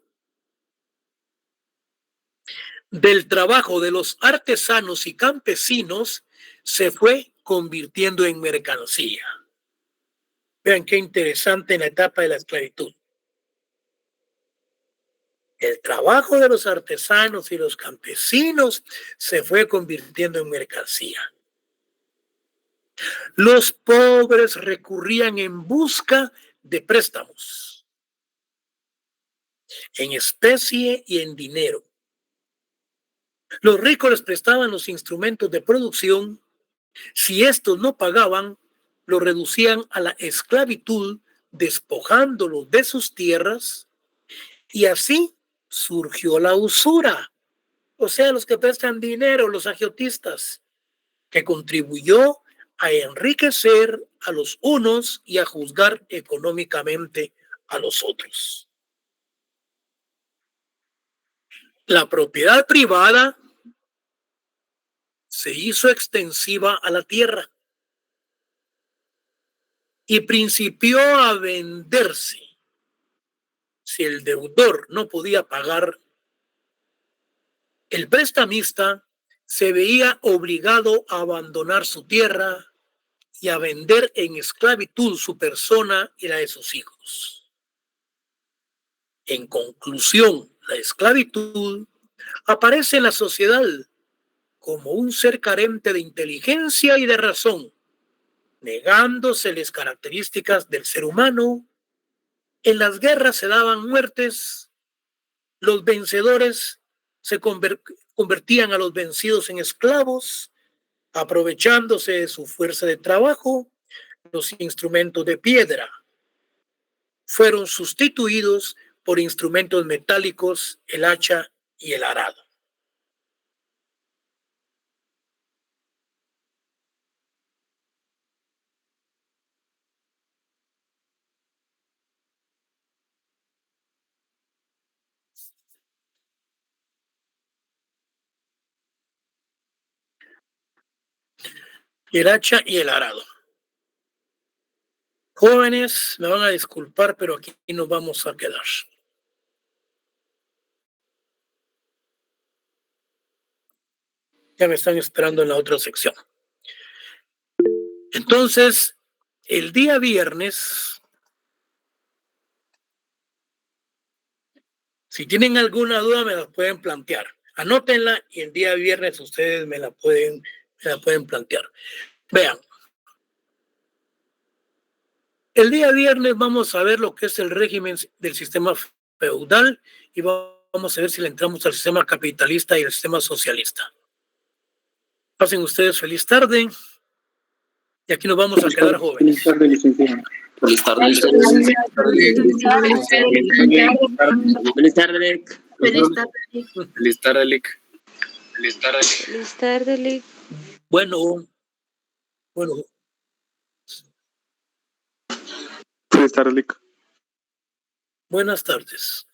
del trabajo de los artesanos y campesinos se fue convirtiendo en mercancía. Vean qué interesante en la etapa de la esclavitud. El trabajo de los artesanos y los campesinos se fue convirtiendo en mercancía. Los pobres recurrían en busca de préstamos, en especie y en dinero. Los ricos les prestaban los instrumentos de producción. Si estos no pagaban, lo reducían a la esclavitud, despojándolos de sus tierras, y así surgió la usura, o sea, los que prestan dinero, los agiotistas, que contribuyó a enriquecer a los unos y a juzgar económicamente a los otros. La propiedad privada se hizo extensiva a la tierra y principió a venderse. Si el deudor no podía pagar, el prestamista se veía obligado a abandonar su tierra y a vender en esclavitud su persona y la de sus hijos. En conclusión, la esclavitud aparece en la sociedad como un ser carente de inteligencia y de razón, negándose las características del ser humano. En las guerras se daban muertes, los vencedores se convertían a los vencidos en esclavos, aprovechándose de su fuerza de trabajo. Los instrumentos de piedra fueron sustituidos por instrumentos metálicos, el hacha y el arado. El hacha y el arado. Jóvenes, me van a disculpar, pero aquí nos vamos a quedar. Ya me están esperando en la otra sección. Entonces, el día viernes, si tienen alguna duda, me la pueden plantear. Anótenla y el día viernes ustedes me la pueden plantear. Vean. El día viernes vamos a ver lo que es el régimen del sistema feudal y vamos a ver si le entramos al sistema capitalista y al sistema socialista. Pasen ustedes feliz tarde y aquí nos vamos a quedar, jóvenes. Feliz tarde, licenciado. Feliz tarde. Feliz tarde, Lic. Feliz tarde, Lic. Feliz tarde, Lic. Bueno. Feliz tarde, Lic. Buenas tardes.